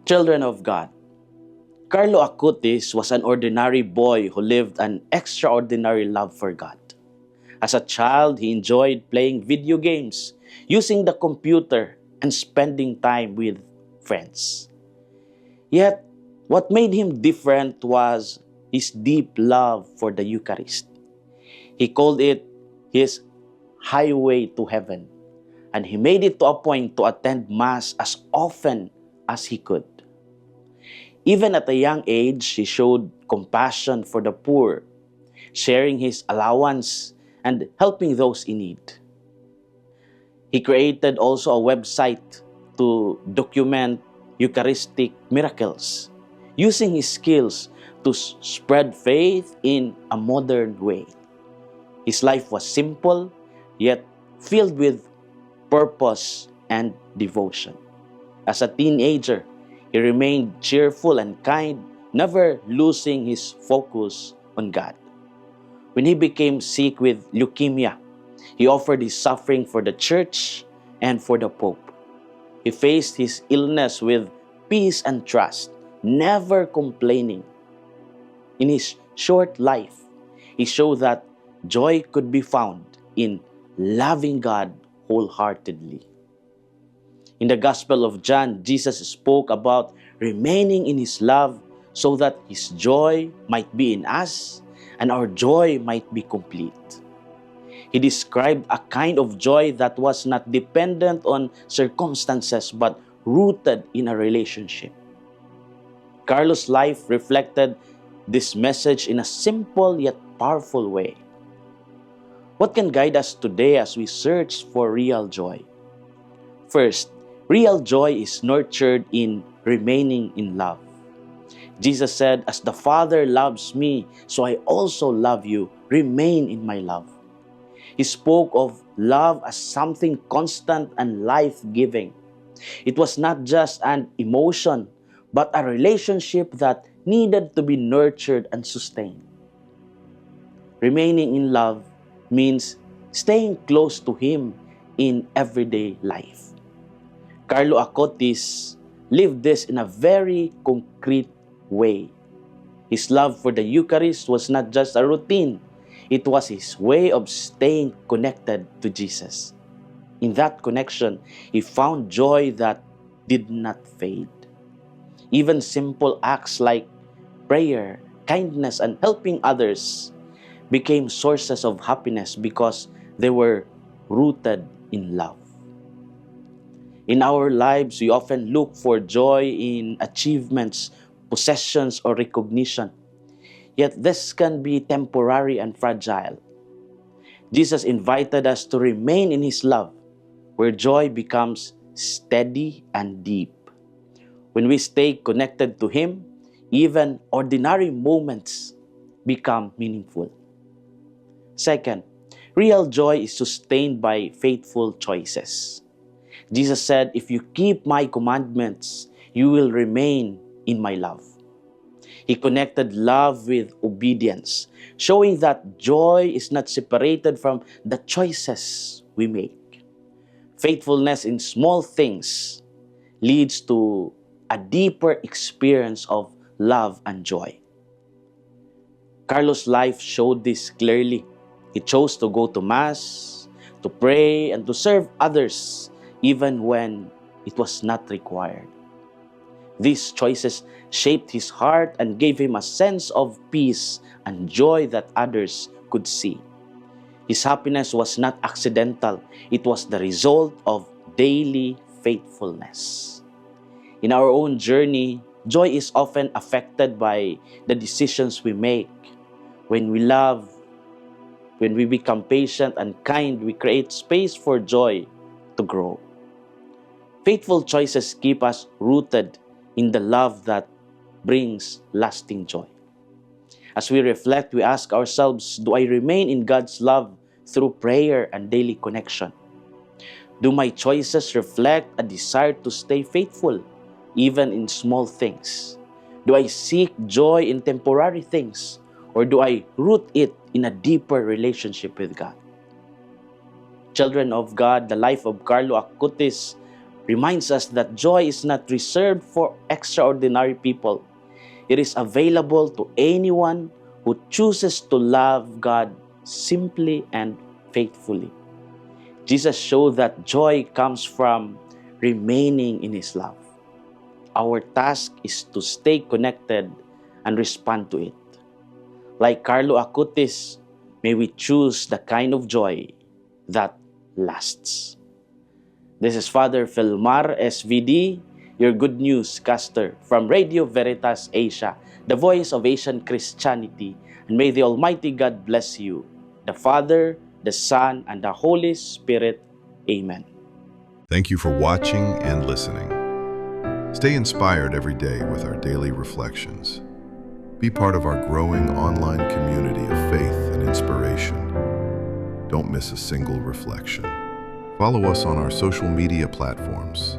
Children of God, Carlo Acutis was an ordinary boy who lived an extraordinary love for God. As a child, he enjoyed playing video games, using the computer, and spending time with friends. Yet, what made him different was his deep love for the Eucharist. He called it his highway to heaven, and he made it to a point to attend Mass as often as he could. Even at a young age, he showed compassion for the poor, sharing his allowance and helping those in need. He created also a website to document Eucharistic miracles, using his skills to spread faith in a modern way. His life was simple, yet filled with purpose and devotion. As a teenager, he remained cheerful and kind, never losing his focus on God. When he became sick with leukemia, he offered his suffering for the church and for the Pope. He faced his illness with peace and trust, never complaining. In his short life, he showed that joy could be found in loving God wholeheartedly. In the Gospel of John, Jesus spoke about remaining in His love so that His joy might be in us and our joy might be complete. He described a kind of joy that was not dependent on circumstances but rooted in a relationship. Carlos' life reflected this message in a simple yet powerful way. What can guide us today as we search for real joy? First, real joy is nurtured in remaining in love. Jesus said, "As the Father loves me, so I also love you. Remain in my love." He spoke of love as something constant and life-giving. It was not just an emotion, but a relationship that needed to be nurtured and sustained. Remaining in love means staying close to Him in everyday life. Carlo Acutis lived this in a very concrete way. His love for the Eucharist was not just a routine, it was his way of staying connected to Jesus. In that connection, he found joy that did not fade. Even simple acts like prayer, kindness, and helping others became sources of happiness because they were rooted in love. In our lives, we often look for joy in achievements, possessions, or recognition. Yet this can be temporary and fragile. Jesus invited us to remain in His love, where joy becomes steady and deep. When we stay connected to Him, even ordinary moments become meaningful. Second, real joy is sustained by faithful choices. Jesus said, "If you keep my commandments, you will remain in my love." He connected love with obedience, showing that joy is not separated from the choices we make. Faithfulness in small things leads to a deeper experience of love and joy. Carlos' life showed this clearly. He chose to go to Mass, to pray, and to serve others, even when it was not required. These choices shaped his heart and gave him a sense of peace and joy that others could see. His happiness was not accidental. It was the result of daily faithfulness. In our own journey, joy is often affected by the decisions we make. When we love, when we become patient and kind, we create space for joy to grow. Faithful choices keep us rooted in the love that brings lasting joy. As we reflect, we ask ourselves, do I remain in God's love through prayer and daily connection? Do my choices reflect a desire to stay faithful, even in small things? Do I seek joy in temporary things, or do I root it in a deeper relationship with God? Children of God, the life of Carlo Acutis reminds us that joy is not reserved for extraordinary people. It is available to anyone who chooses to love God simply and faithfully. Jesus showed that joy comes from remaining in His love. Our task is to stay connected and respond to it. Like Carlo Acutis, may we choose the kind of joy that lasts. This is Father Filmar, SVD, your Good News caster from Radio Veritas Asia, the voice of Asian Christianity. And may the Almighty God bless you, the Father, the Son, and the Holy Spirit. Amen. Thank you for watching and listening. Stay inspired every day with our daily reflections. Be part of our growing online community of faith and inspiration. Don't miss a single reflection. Follow us on our social media platforms